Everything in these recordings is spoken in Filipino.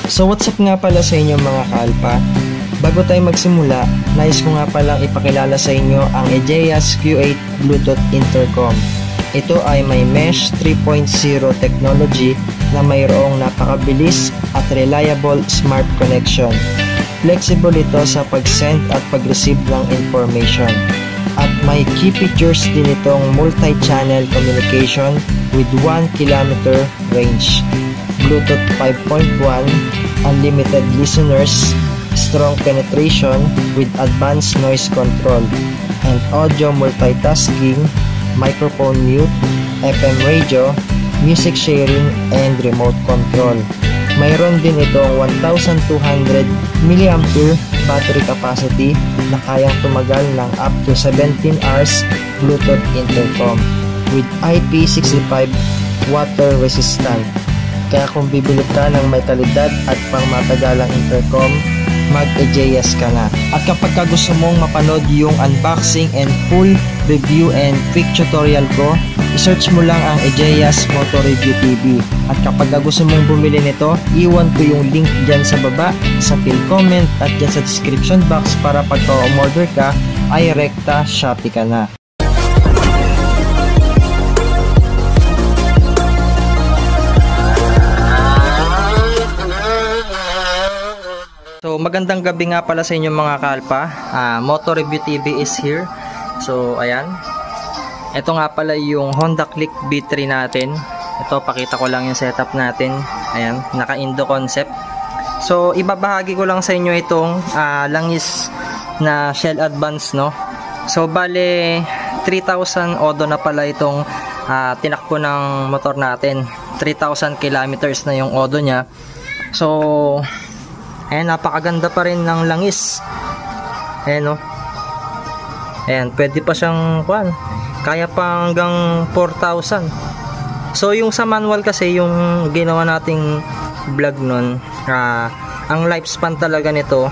So what's up nga pala sa inyo mga kaalpa? Bago tayo magsimula, nais ko nga palang ipakilala sa inyo ang Egeas Q8 Bluetooth Intercom. Ito ay may Mesh 3.0 technology na mayroong napakabilis at reliable smart connection. Flexible ito sa pag-send at pag-receive ng information. At may key features din itong multi-channel communication with 1 km range, Bluetooth 5.1, unlimited listeners, strong penetration with advanced noise control, and audio multitasking, microphone mute, FM radio, music sharing, and remote control. Mayroon din itong 1,200 mAh battery capacity na kayang tumagal ng up to 17 hours Bluetooth intercom with IP65 water resistant. Kaya kung bibili ka ng may kalidad at pangmatagalang intercom, mag-Egeas ka na. At kapag gusto mong mapanood yung unboxing and full review and quick tutorial ko, i-search mo lang ang Egeas Motor Review TV. At kapag gusto mong bumili nito, iwan ko yung link dyan sa baba, sa pin comment at dyan sa description box para pagka umorder ka, ay rekta Shopee ka na. So magandang gabi nga pala sa inyo mga kaalpa. Motor Review TV is here. So ayan, ito nga pala yung Honda Click B3 natin. Ito, pakita ko lang yung setup natin. Ayan, naka-Indo concept. So ibabahagi ko lang sa inyo itong langis na Shell Advance, no. So bale 3,000 odo na pala itong tinakbo ng motor natin. 3,000 kilometers na yung odo niya. So ayan, napakaganda pa rin ng langis. Ayan, no. Ayan, pwede pa siyang kaya pa hanggang 4,000. So yung sa manual kasi, yung ginawa nating vlog nun, ang lifespan talaga nito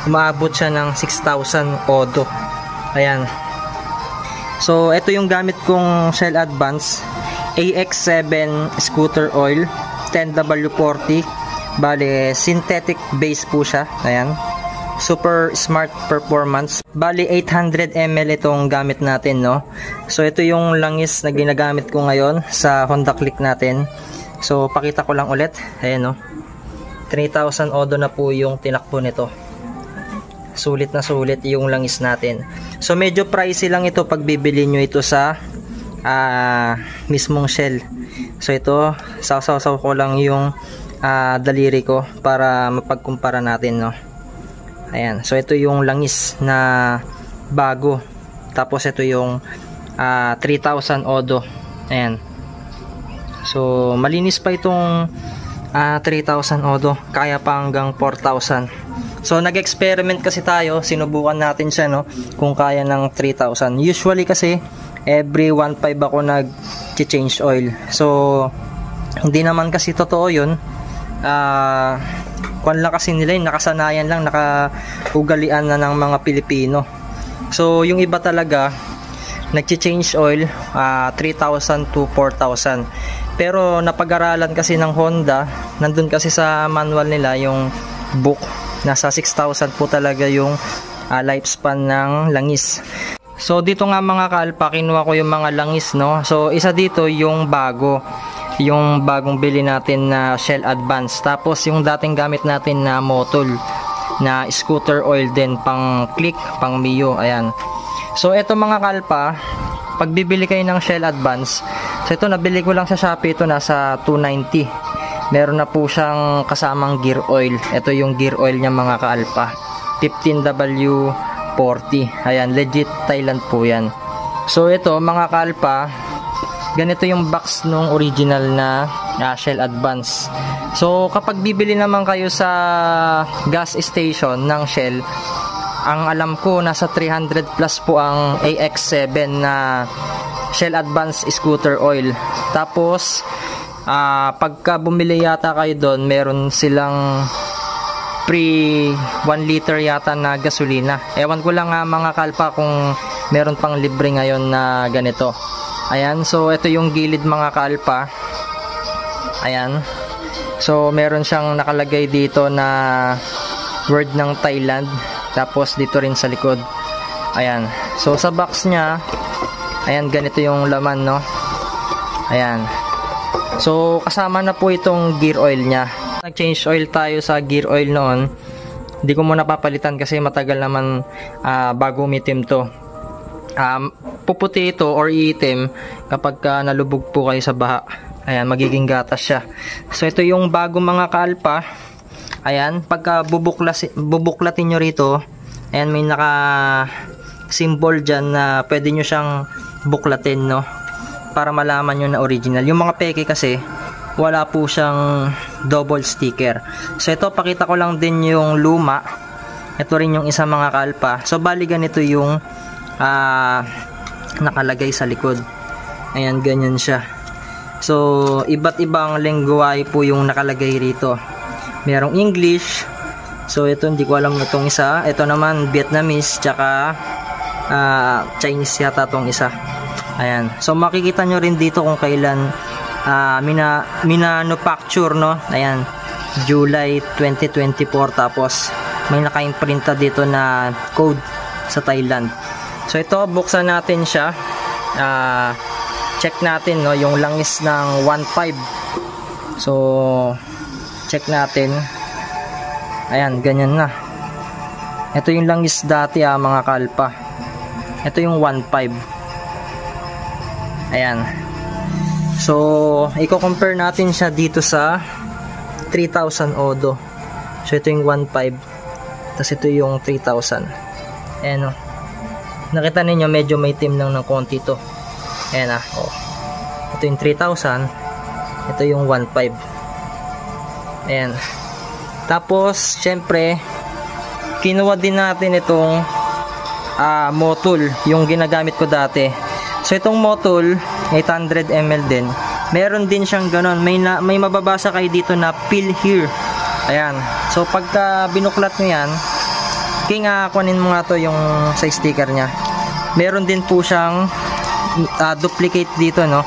umaabot siya ng 6,000 odo. Ayan. So ito yung gamit kong Shell Advance AX7 scooter oil 10W40. Bale, synthetic base po siya. Ayan. Super smart performance. Bale, 800 ml itong gamit natin, no? So, ito yung langis na ginagamit ko ngayon sa Honda Click natin. So, pakita ko lang ulit. Ayan, no? 3,000 odo na po yung tinakbo nito. Sulit na sulit yung langis natin. So, medyo pricey lang ito pag bibili nyo ito sa mismong Shell. So, ito, saw-saw ko lang yung daliri ko para mapagkumpara natin, no. Ayan, so ito yung langis na bago, tapos ito yung 3,000 odo. Ayan, so malinis pa itong 3,000 odo, kaya pa hanggang 4,000. So nag-experiment kasi tayo, sinubukan natin siya, no, kung kaya ng 3,000. Usually kasi every 1.5 ako nag-change oil. So hindi naman kasi totoo yun. Kwan lang kasi nila, nakasanayan lang, nakaugalian na ng mga Pilipino. So yung iba talaga nag-change oil 3,000 to 4,000. Pero napag-aralan kasi ng Honda, nandun kasi sa manual nila yung book, nasa 6,000 po talaga yung lifespan ng langis. So dito nga mga kaalpa, kinuha ko yung mga langis, no. So isa dito yung bago, yung bagong bili natin na Shell Advance. Tapos yung dating gamit natin na Motul na scooter oil din, pang Click, pang Mio. Ayan. So eto mga kalpa, pag bibili kayo ng Shell Advance, so ito nabili ko lang sa Shopee, ito nasa 290. Meron na po siyang kasamang gear oil. Ito yung gear oil niya mga kalpa, 15W40. Ayan, legit Thailand po yan. So ito mga kalpa, ganito yung box nung original na Shell Advance. So kapag bibili naman kayo sa gas station ng Shell, ang alam ko nasa 300 plus po ang AX7 na Shell Advance scooter oil. Tapos pagka bumili yata kayo doon, meron silang free 1 liter yata na gasolina. Ewan ko lang mga kalpa kung meron pang libre ngayon na ganito. Ayan, so ito yung gilid mga kaalpa. Ayan. So meron siyang nakalagay dito na word ng Thailand, tapos dito rin sa likod. Ayan. So sa box niya, ayan, ganito yung laman, no. Ayan. So kasama na po itong gear oil niya. Nag-change oil tayo sa gear oil noon. Hindi ko muna papalitan kasi matagal naman bago umitim to. Puputi ito or iitim kapag nalubog po kayo sa baha. Ayan, magiging gatas siya. So ito yung bagong mga kalpa. Ayan, pagka bubuklatin nyo rito, ayan, may naka symbol dyan na pwede nyo siyang buklatin, no, para malaman nyo na original. Yung mga peke kasi wala po siyang double sticker. So ito, pakita ko lang din yung luma. Ito rin yung isa mga kalpa. So bali ganito yung nakalagay sa likod. Ayan, ganyan siya. So iba't ibang lengguwahe po yung nakalagay rito. Merong English. So ito, hindi ko alam itong isa. Ito naman Vietnamese, tsaka Chinese yata itong isa. Ayan. So makikita nyo rin dito kung kailan minanufacture, no. Ayan, July 2024. Tapos may naka-imprinta dito na code sa Thailand. So ito, buksan natin siya. Check natin, no, yung langis ng 1.5. So check natin. Ayan, ganyan na. Ito yung langis dati, mga kalpa. Ito yung 1.5. Ayan. So i-compare natin siya dito sa 3,000 odo. So ito yung 1.5, tapos ito yung 3,000. Ayan, oh. Nakita ninyo medyo may itim lang ng konti to. Ayan, oh. Ito yung 3,000, ito yung 1.5. Ayan. Tapos syempre kinuha din natin itong Motul, yung ginagamit ko dati. So itong Motul 800 ml din. Meron din siyang ganon. May mababasa kayo dito na peel here. Ayan. So pagka binuklat nyo yan, kunin mo nga to yung sa sticker nya. Meron din po siyang duplicate dito, no,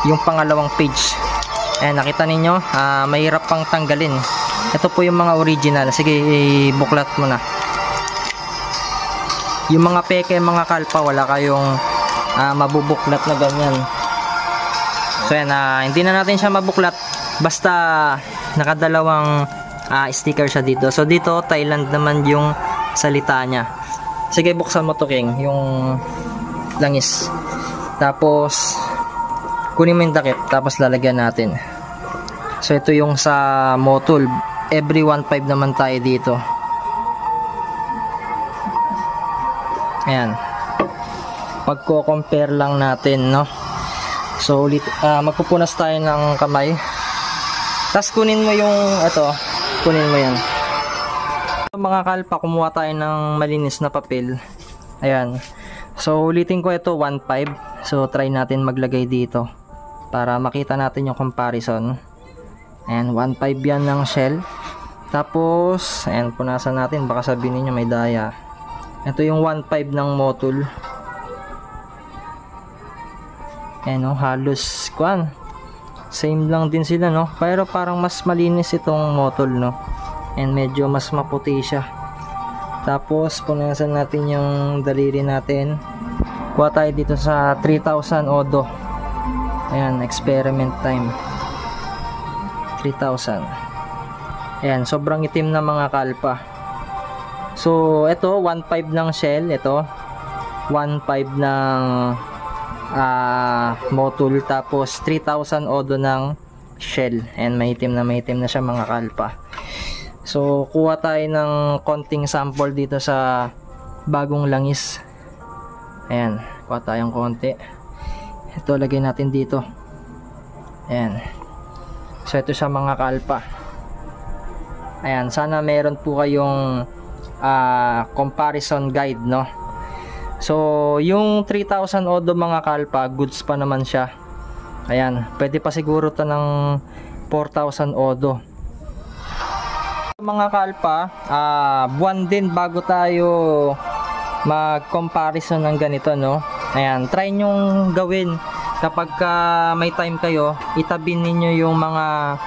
yung pangalawang page. Ayan, nakita ninyo, mahirap pang tanggalin. Ito po yung mga original. Sige, ibuklat mo na. Yung mga peke, mga kalpa, wala kayong mabubuklat na ganyan. So yan, hindi na natin siya mabuklat basta nakadalawang sticker siya dito. So dito Thailand naman yung salita niya. Sige, buksan mo to, King, yung langis. Tapos kunin mo yung takip, tapos lalagyan natin. So ito yung sa Motul. Every 1.5 naman tayo dito. Ayan. Pagko-compare lang natin, no. So ulit, magpupunas tayo ng kamay. Tapos kunin mo yung kunin mo yan. Mga kalpa, kumuha tayo ng malinis na papel. Ayan. So ulitin ko, ito 1.5. So try natin maglagay dito para makita natin yung comparison. Ayan, 1.5 yan ng shell. Tapos ayan, punasan natin, baka sabihin niyo may daya. Ito yung 1.5 ng Motul. Ayan, no, halos same lang din sila, no, pero parang mas malinis itong Motul, no, and medyo mas maputi siya. Tapos punasan natin yung daliri natin. Kuha tayo dito sa 3,000 odo. Ayan, experiment time. 3,000. Ayan, sobrang itim na mga kalpa. So ito 1.5 ng shell, ito 1.5 ng Motul, tapos 3,000 odo ng shell. And mahitim na siya mga kalpa. So kuha tayo ng konting sample dito sa bagong langis. Ayan, kuha tayong konti. Ito, lagay natin dito. Ayan. So ito siya mga kalpa. Ayan, sana meron po kayong comparison guide, no. So yung 3,000 odo mga kalpa, goods pa naman siya. Ayan, pwede pa siguro to ng 4,000 odo. Mga kalpa, buwan din bago tayo mag-comparison ng ganito, no. Ayan, try nyong gawin kapag may time kayo. Itabi ninyo yung mga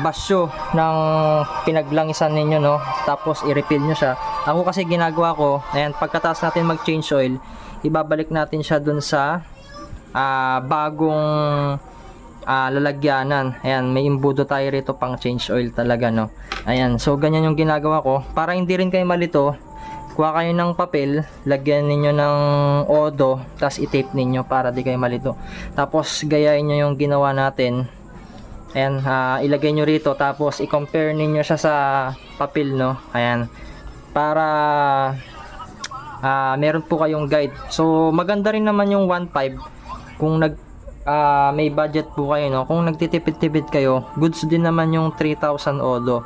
basyo ng pinaglangisan ninyo, no, tapos i-refill nyo siya. Ako kasi ginagawa ko, ayan, pagkatapos natin mag change oil, ibabalik natin siya dun sa bagong lalagyanan. Ayan, may imbudo tayo rito pang change oil talaga, no. Ayan, so ganyan yung ginagawa ko para hindi rin kayo malito. Kuha kayo ng papel, lagyan ninyo ng odo, tapos i-tape ninyo para di kayo malito. Tapos gayahin nyo yung ginawa natin. Ayan, ilagay nyo rito, tapos i-compare ninyo siya sa papel, no. Ayan, para meron po kayong guide. So maganda rin naman yung 1.5 kung may budget po kayo, no. Kung nagtitipid-tipid kayo, goods din naman yung 3,000 odo.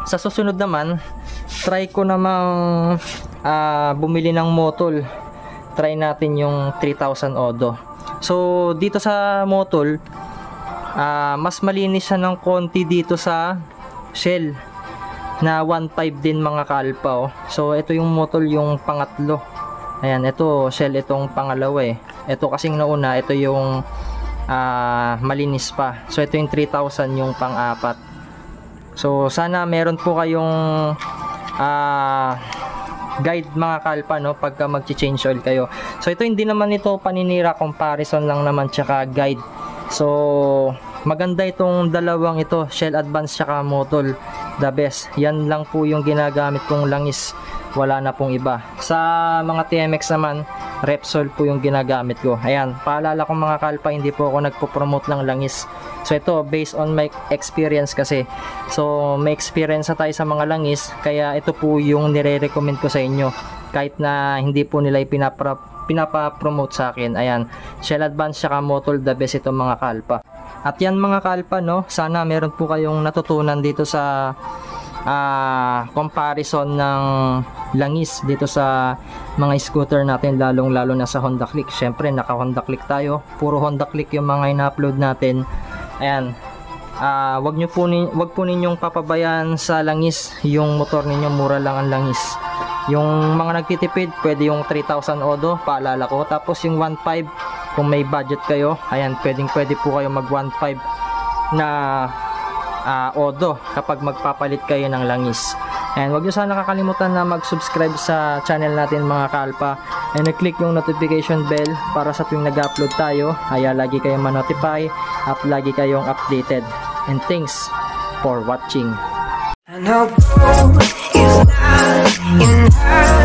Sa susunod naman, try ko namang bumili ng motol. Try natin yung 3,000 odo. So dito sa motol, mas malinis siya ng konti dito sa Shell na 1.5 din mga kalpa, oh. So ito yung motol yung pangatlo. Ayan, ito Shell itong pangalawa eh. Ito kasing nauna, ito yung malinis pa. So ito yung 3,000 yung pang-apat. So sana meron po kayong guide mga kalpa, no, pagka mag-change oil kayo. So ito hindi naman ito paninira, comparison lang naman tsaka guide. So maganda itong dalawang ito, Shell Advance tsaka Motol, the best. Yan lang po yung ginagamit kong langis, wala na pong iba. Sa mga TMX naman, Repsol po yung ginagamit ko. Ayan, paalala ko mga kalpa, hindi po ako nagpo-promote ng langis. So ito based on my experience kasi. So may experience na tayo sa mga langis, kaya ito po yung nire-recommend ko sa inyo. Kahit na hindi po nila pinapa-promote sa akin. Ayan, Shell Advance tsaka Motol, the best ito mga kalpa. At yan mga kalpa, no, sana meron po kayong natutunan dito sa comparison ng langis dito sa mga scooter natin, lalong lalo na sa Honda Click. Syempre naka Honda Click tayo, puro Honda Click yung mga ina-upload natin. Ayan, wag po ninyong papabayaan sa langis yung motor ninyo, mura lang ang langis. Yung mga nagtitipid, pwede yung 3,000 odo, paalala ko. Tapos yung 1.5, kung may budget kayo, ayan, pwede po kayo mag 1.5 na odo kapag magpapalit kayo ng langis. And wag nyo sana kakalimutan na mag-subscribe sa channel natin mga kalpa, and i-click yung notification bell para sa tuwing nag-upload tayo ay lagi kayong ma-notify at lagi kayong updated. And thanks for watching. I know is not enough.